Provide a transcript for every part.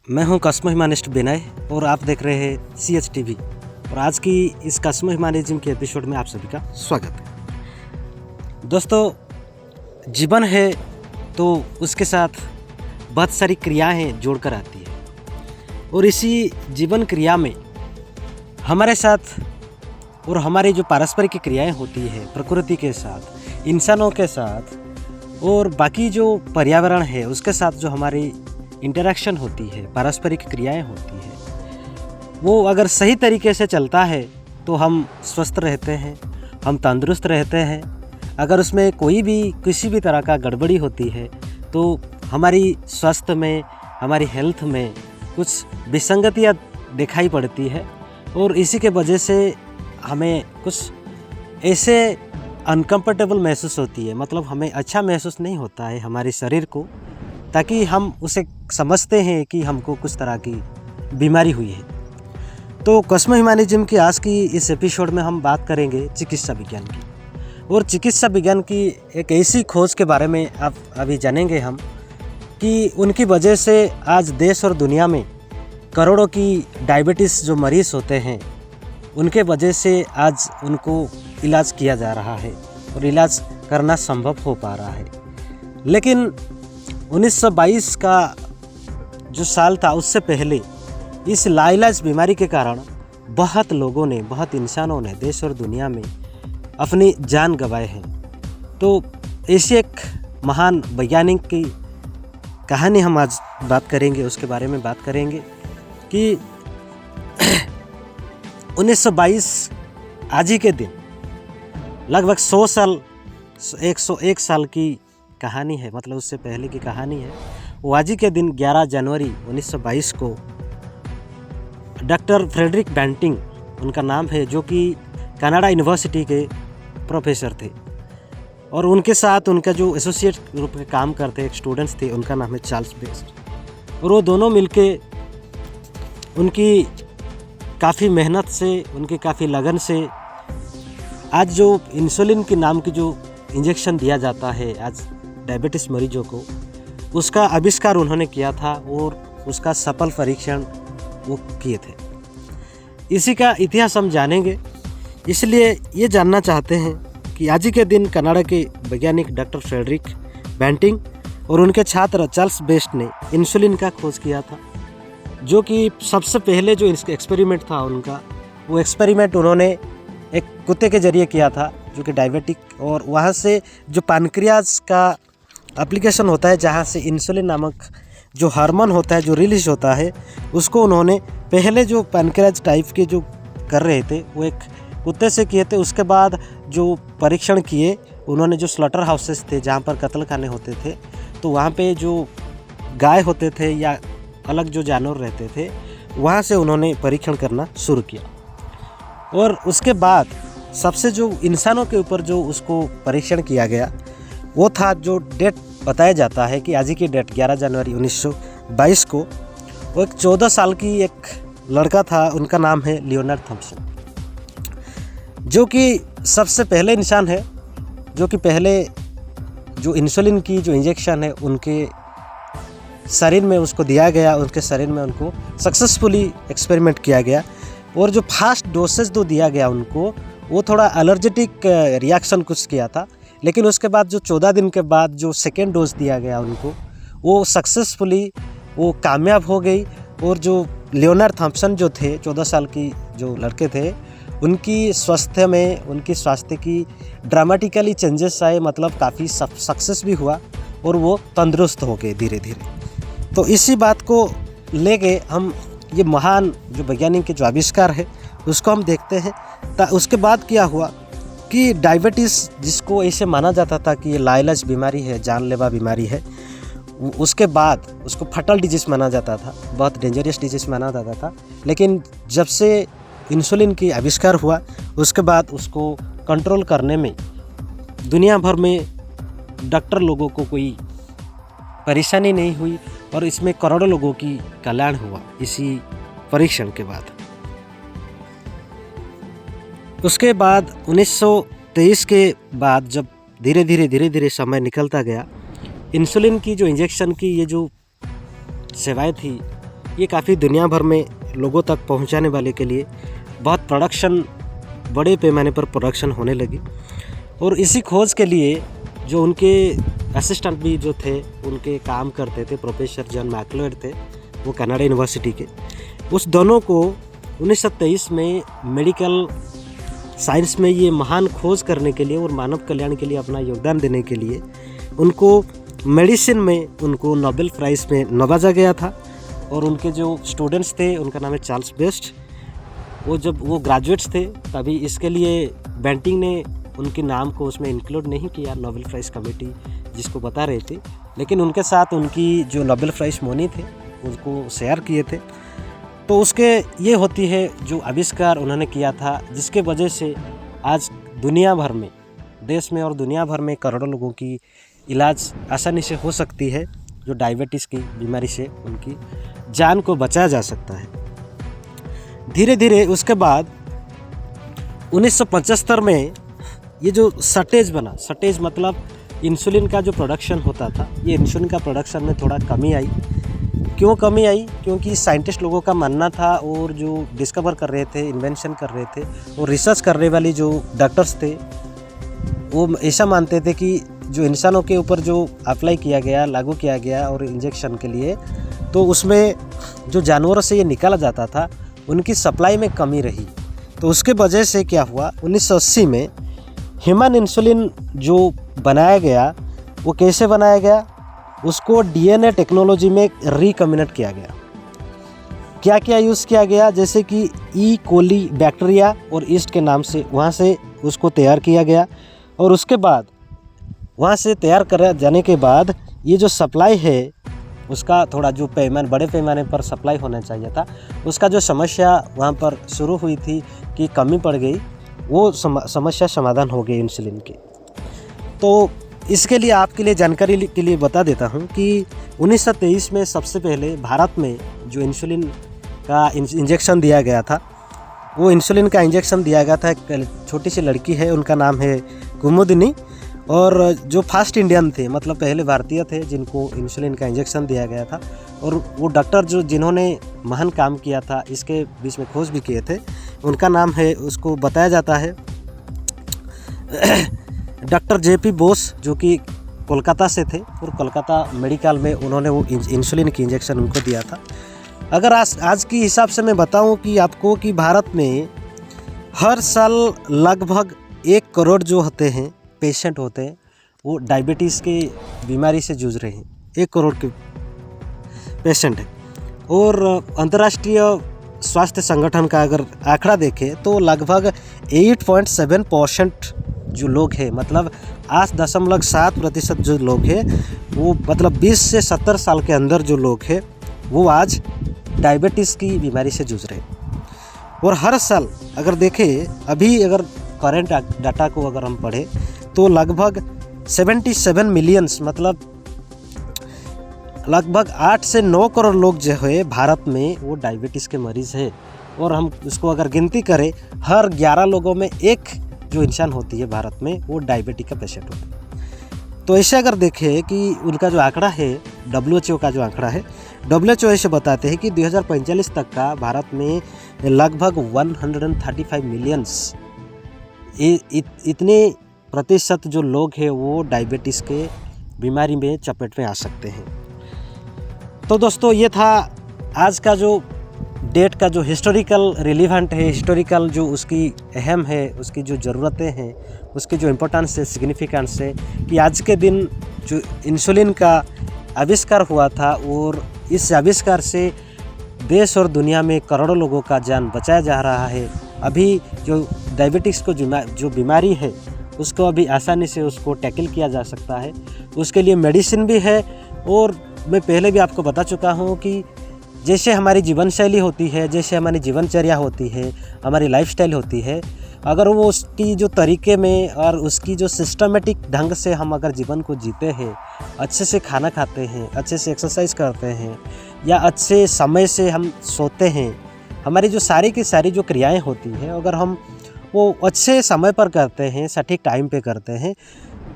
मैं हूं कस्मो ह्यूमनिस्ट विनय और आप देख रहे हैं CH TV। और आज की इस कस्मो ह्यूमनिज्म के एपिसोड में आप सभी का स्वागत है। दोस्तों, जीवन है तो उसके साथ बहुत सारी क्रियाएं जोड़कर आती है और इसी जीवन क्रिया में हमारे साथ और हमारी जो पारस्परिक क्रियाएं होती है प्रकृति के साथ, इंसानों के साथ और बाकी जो पर्यावरण है उसके साथ जो हमारी इंटरेक्शन होती है, पारस्परिक क्रियाएं होती है, वो अगर सही तरीके से चलता है तो हम स्वस्थ रहते हैं, हम तंदुरुस्त रहते हैं। अगर उसमें कोई भी किसी भी तरह का गड़बड़ी होती है तो हमारी स्वास्थ्य में, हमारी हेल्थ में कुछ विसंगतियाँ दिखाई पड़ती है और इसी के वजह से हमें कुछ ऐसे अनकंफर्टेबल महसूस होती है, मतलब हमें अच्छा महसूस नहीं होता है हमारे शरीर को, ताकि हम उसे समझते हैं कि हमको कुछ तरह की बीमारी हुई है। तो कस्मो ह्यूमनिज्म की आज की इस एपिसोड में हम बात करेंगे चिकित्सा विज्ञान की, और चिकित्सा विज्ञान की एक ऐसी खोज के बारे में आप अभी जानेंगे हम कि उनकी वजह से आज देश और दुनिया में करोड़ों की डायबिटीज़ जो मरीज़ होते हैं उनके वजह से आज उनको इलाज किया जा रहा है और इलाज करना संभव हो पा रहा है। लेकिन 1922 का जो साल था उससे पहले इस लाइलाज बीमारी के कारण बहुत लोगों ने, बहुत इंसानों ने देश और दुनिया में अपनी जान गंवाए हैं। तो ऐसे एक महान वैज्ञानिक की कहानी हम आज बात करेंगे, उसके बारे में बात करेंगे कि 1922 आज ही के दिन लगभग 100 साल 101 साल की कहानी है, मतलब उससे पहले की कहानी है। वो आज ही के दिन 11 जनवरी 1922 को डॉक्टर फ्रेडरिक बैंटिंग उनका नाम है, जो कि कनाडा यूनिवर्सिटी के प्रोफेसर थे, और उनके साथ उनका जो एसोसिएट ग्रुप में काम करते एक स्टूडेंट्स थे, उनका नाम है चार्ल्स बेस्ट। और वो दोनों मिलके उनकी काफ़ी मेहनत से, उनकी काफ़ी लगन से आज जो इंसुलिन के नाम की जो इंजेक्शन दिया जाता है आज डायबिटीज़ मरीजों को, उसका आविष्कार उन्होंने किया था और उसका सफल परीक्षण वो किए थे। इसी का इतिहास हम जानेंगे, इसलिए ये जानना चाहते हैं कि आज ही के दिन कनाडा के वैज्ञानिक डॉक्टर फ्रेडरिक बैंटिंग और उनके छात्र चार्ल्स बेस्ट ने इंसुलिन का खोज किया था, जो कि सबसे पहले जो एक्सपेरिमेंट था उनका, वो एक्सपेरिमेंट उन्होंने एक कुत्ते के ज़रिए किया था जो कि डायबिटिक, और वहाँ से जो पैनक्रियाज का एप्लीकेशन होता है जहाँ से इंसुलिन नामक जो हार्मोन होता है जो रिलीज होता है, उसको उन्होंने पहले जो पैनक्रियाज टाइप के जो कर रहे थे वो एक कुत्ते से किए थे। उसके बाद जो परीक्षण किए उन्होंने, जो स्लॉटर हाउसेस थे जहाँ पर कत्ल खाने होते थे, तो वहाँ पे जो गाय होते थे या अलग जो जानवर रहते थे वहाँ से उन्होंने परीक्षण करना शुरू किया। और उसके बाद सबसे जो इंसानों के ऊपर जो उसको परीक्षण किया गया वो था, जो डेट बताया जाता है कि आज ही की डेट 11 जनवरी 1922 को, वो एक 14 साल की एक लड़का था, उनका नाम है लियोनार्ड थॉम्सन, जो कि सबसे पहले इंसान है जो कि पहले जो इंसुलिन की जो इंजेक्शन है उनके शरीर में उसको दिया गया, उनके शरीर में उनको सक्सेसफुली एक्सपेरिमेंट किया गया। और जो फर्स्ट डोसेज जो दिया गया उनको, वो थोड़ा एलर्जेटिक रिएक्शन कुछ किया था, लेकिन उसके बाद जो 14 दिन के बाद जो सेकेंड डोज दिया गया उनको, वो सक्सेसफुली वो कामयाब हो गई। और जो लियोनार्ड थॉम्सन जो थे 14 साल की जो लड़के थे, उनकी स्वास्थ्य में, उनकी स्वास्थ्य की ड्रामेटिकली चेंजेस आए, मतलब काफ़ी सक्सेस भी हुआ और वो तंदुरुस्त हो गए धीरे धीरे। तो इसी बात को लेके हम ये महान जो वैज्ञानिक के जो आविष्कार है उसको हम देखते हैं। उसके बाद क्या हुआ कि डायबिटीज़, जिसको ऐसे माना जाता था कि ये लाइलाज बीमारी है, जानलेवा बीमारी है, उसके बाद उसको फटल डिजीज़ माना जाता था, बहुत डेंजरस डिजीज़ माना जाता था। लेकिन जब से इंसुलिन की आविष्कार हुआ उसके बाद उसको कंट्रोल करने में दुनिया भर में डॉक्टर लोगों को कोई परेशानी नहीं हुई और इसमें करोड़ों लोगों की कल्याण हुआ इसी परीक्षण के बाद। उसके बाद 1923 के बाद जब धीरे धीरे समय निकलता गया, इंसुलिन की जो इंजेक्शन की ये जो सेवाएं थी ये काफ़ी दुनिया भर में लोगों तक पहुंचाने वाले के लिए बहुत प्रोडक्शन, बड़े पैमाने पर प्रोडक्शन होने लगी। और इसी खोज के लिए जो उनके असिस्टेंट भी जो थे, उनके काम करते थे, प्रोफेसर जॉन मैक्लोड थे, वो कनाडा यूनिवर्सिटी के, उस दोनों को 1923 में मेडिकल साइंस में ये महान खोज करने के लिए और मानव कल्याण के लिए अपना योगदान देने के लिए उनको मेडिसिन में उनको नोबेल प्राइज़ में नवाजा गया था। और उनके जो स्टूडेंट्स थे उनका नाम है चार्ल्स बेस्ट। वो जब वो ग्रेजुएट्स थे तभी इसके लिए बेंटिंग ने उनके नाम को उसमें इंक्लूड नहीं किया, नोबेल प्राइज़ कमेटी जिसको बता रहे थे, लेकिन उनके साथ उनकी जो नोबेल प्राइज़ मोनी थे उनको शेयर किए थे। तो उसके ये होती है जो आविष्कार उन्होंने किया था, जिसके वजह से आज दुनिया भर में, देश में और दुनिया भर में करोड़ों लोगों की इलाज आसानी से हो सकती है, जो डायबिटीज़ की बीमारी से उनकी जान को बचाया जा सकता है। धीरे धीरे उसके बाद 1975 में ये जो शॉर्टेज बना, शॉर्टेज मतलब इंसुलिन का जो प्रोडक्शन होता था, ये इंसुलिन का प्रोडक्शन में थोड़ा कमी आई। क्यों कमी आई? क्योंकि साइंटिस्ट लोगों का मानना था और जो डिस्कवर कर रहे थे, इन्वेंशन कर रहे थे और रिसर्च करने वाली जो डॉक्टर्स थे, वो ऐसा मानते थे कि जो इंसानों के ऊपर जो अप्लाई किया गया, लागू किया गया और इंजेक्शन के लिए, तो उसमें जो जानवरों से ये निकाला जाता था उनकी सप्लाई में कमी रही। तो उसके वजह से क्या हुआ, 1980 में ह्यूमन इंसुलिन जो बनाया गया, वो कैसे बनाया गया, उसको डीएनए टेक्नोलॉजी में रिकम्बिनेट किया गया। क्या क्या यूज़ किया गया, जैसे कि ई कोली बैक्टीरिया और ईस्ट के नाम से वहाँ से उसको तैयार किया गया। और उसके बाद वहाँ से तैयार कर जाने के बाद ये जो सप्लाई है उसका थोड़ा जो बड़े पैमाने पर सप्लाई होना चाहिए था, उसका जो समस्या वहाँ पर शुरू हुई थी कि कमी पड़ गई, वो समस्या समाधान हो गई इंसुलिन की। तो इसके लिए आपके लिए जानकारी के लिए बता देता हूँ कि 1923 में सबसे पहले भारत में जो इंसुलिन का इंजेक्शन दिया गया था, वो इंसुलिन का इंजेक्शन दिया गया था एक छोटी सी लड़की है, उनका नाम है कुमुदिनी। और जो फर्स्ट इंडियन थे, मतलब पहले भारतीय थे जिनको इंसुलिन का इंजेक्शन दिया गया था। और वो डॉक्टर जिन्होंने महान काम किया था, इसके बीच में खोज भी किए थे, उनका नाम है, उसको बताया जाता है डॉक्टर जेपी बोस, जो कि कोलकाता से थे और कोलकाता मेडिकल में उन्होंने वो इंसुलिन की इंजेक्शन उनको दिया था। अगर आज की हिसाब से मैं बताऊं कि आपको कि भारत में हर साल लगभग 1 करोड़ जो होते हैं पेशेंट होते हैं, वो डायबिटीज़ की बीमारी से जूझ रहे हैं। 1 करोड़ के पेशेंट हैं। और अंतर्राष्ट्रीय स्वास्थ्य संगठन का अगर आंकड़ा देखें तो लगभग 8.7% जो लोग हैं, मतलब 8.7% जो लोग हैं, वो मतलब 20 से 70 साल के अंदर जो लोग हैं, वो आज डायबिटीज़ की बीमारी से जूझ रहे हैं। और हर साल अगर देखें, अभी अगर करंट डाटा को अगर हम पढ़ें तो लगभग 77 मिलियंस, मतलब लगभग 8 से 9 करोड़ लोग जो है भारत में वो डायबिटीज़ के मरीज़ है। और हम उसको अगर गिनती करें, हर 11 लोगों में एक जो इंसान होती है भारत में, वो डायबिटिक का पेशेंट होता है। तो ऐसे अगर देखें कि उनका जो आंकड़ा है, WHO का जो आंकड़ा है, WHO ऐसे बताते हैं कि 2045 तक का भारत में लगभग 135 मिलियंस इतने प्रतिशत जो लोग हैं वो डायबिटीज़ के बीमारी में चपेट में आ सकते हैं। तो दोस्तों, ये था आज का जो डेट का जो हिस्टोरिकल रिलेवेंट है, हिस्टोरिकल जो उसकी अहम है, उसकी जो ज़रूरतें हैं, उसकी जो इम्पोर्टेंस है, सिग्निफिकेंस है, कि आज के दिन जो इंसुलिन का आविष्कार हुआ था और इस आविष्कार से देश और दुनिया में करोड़ों लोगों का जान बचाया जा रहा है। अभी जो डायबिटिक्स को जो बीमारी है, उसको अभी आसानी से उसको टैकल किया जा सकता है। उसके लिए मेडिसिन भी है। और मैं पहले भी आपको बता चुका हूँ कि जैसे हमारी जीवन शैली होती है, जैसे हमारी जीवनचर्या होती है, हमारी लाइफस्टाइल होती है, अगर वो उसकी जो तरीके में और उसकी जो सिस्टमेटिक ढंग से हम अगर जीवन को जीते हैं, अच्छे से खाना खाते हैं, अच्छे से एक्सरसाइज करते हैं, या अच्छे समय से हम सोते हैं, हमारी जो सारी की सारी जो क्रियाएं होती हैं, अगर हम वो अच्छे समय पर करते हैं, सटीक टाइम पे करते हैं,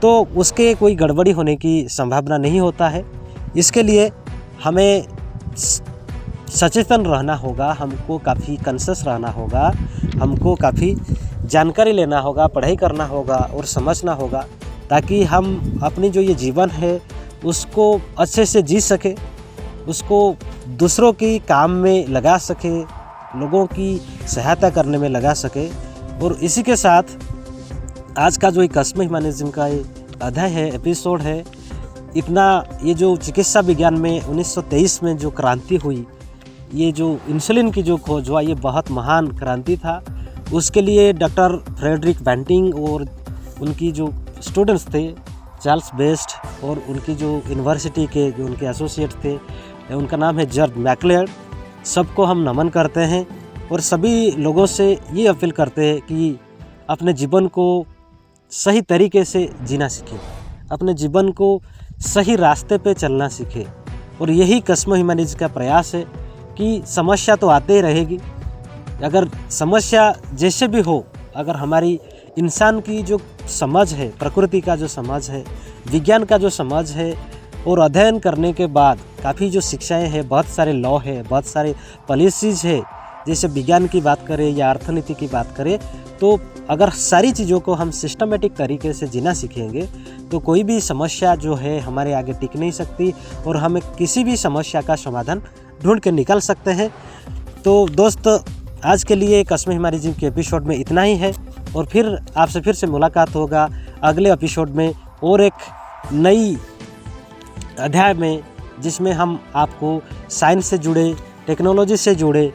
तो उसके कोई गड़बड़ी होने की संभावना नहीं होता है। इसके लिए हमें सचेतन रहना होगा, हमको काफ़ी कॉन्शियस रहना होगा, हमको काफ़ी जानकारी लेना होगा, पढ़ाई करना होगा और समझना होगा, ताकि हम अपनी जो ये जीवन है उसको अच्छे से जी सके, उसको दूसरों की काम में लगा सके, लोगों की सहायता करने में लगा सके। और इसी के साथ आज का जो कस्म ह्यूमनिज़्म का ये अध्याय है, एपिसोड है, इतना ये जो चिकित्सा विज्ञान में 1923 में जो क्रांति हुई, ये जो इंसुलिन की जो खोज हुआ, ये बहुत महान क्रांति था। उसके लिए डॉक्टर फ्रेडरिक बैंटिंग और उनकी जो स्टूडेंट्स थे चार्ल्स बेस्ट और उनकी जो यूनिवर्सिटी के जो उनके एसोसिएट थे, उनका नाम है जॉर्ज मैक्लियड, सबको हम नमन करते हैं और सभी लोगों से ये अपील करते हैं कि अपने जीवन को सही तरीके से जीना सीखें, अपने जीवन को सही रास्ते पे चलना सीखें। और यही कस्म ह्यूमनिज़्म का प्रयास है कि समस्या तो आते ही रहेगी, अगर समस्या जैसे भी हो, अगर हमारी इंसान की जो समझ है, प्रकृति का जो समझ है, विज्ञान का जो समझ है, और अध्ययन करने के बाद काफ़ी जो शिक्षाएं हैं, बहुत सारे लॉ है, बहुत सारे पॉलिसीज़ है, जैसे विज्ञान की बात करें या अर्थनीति की बात करें, तो अगर सारी चीज़ों को हम सिस्टमेटिक तरीके से जीना सीखेंगे तो कोई भी समस्या जो है हमारे आगे टिक नहीं सकती और हमें किसी भी समस्या का समाधान ढूंढ के निकाल सकते हैं। तो दोस्त, आज के लिए कस्म ह्यूमनिज़्म के एपिसोड में इतना ही है और फिर आपसे फिर से मुलाकात होगा अगले एपिसोड में और एक नई अध्याय में, जिसमें हम आपको साइंस से जुड़े, टेक्नोलॉजी से जुड़े,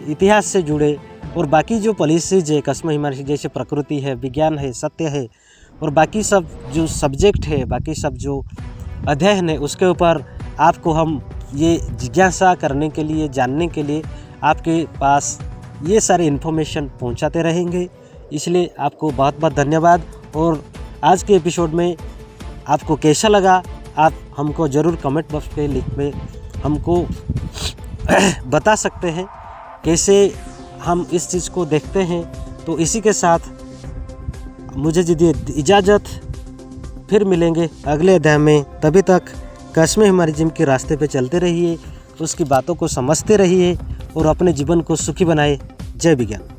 इतिहास से जुड़े और बाकी जो पॉलिसीज है कस्म ह्यूमनिज़्म, जैसे प्रकृति है, विज्ञान है, सत्य है और बाकी सब जो सब्जेक्ट है, बाकी सब जो अध्ययन है, उसके ऊपर आपको हम ये जिज्ञासा करने के लिए, जानने के लिए आपके पास ये सारे इन्फॉर्मेशन पहुंचाते रहेंगे। इसलिए आपको बहुत बहुत धन्यवाद। और आज के एपिसोड में आपको कैसा लगा, आप हमको ज़रूर कमेंट बॉक्स पे लिख में हमको बता सकते हैं कैसे हम इस चीज़ को देखते हैं। तो इसी के साथ मुझे दीजिए इजाज़त, फिर मिलेंगे अगले अध्याय में। तभी तक कस्म ह्यूमनिज़्म के रास्ते पे चलते रहिए, उसकी बातों को समझते रहिए और अपने जीवन को सुखी बनाए। जय विज्ञान।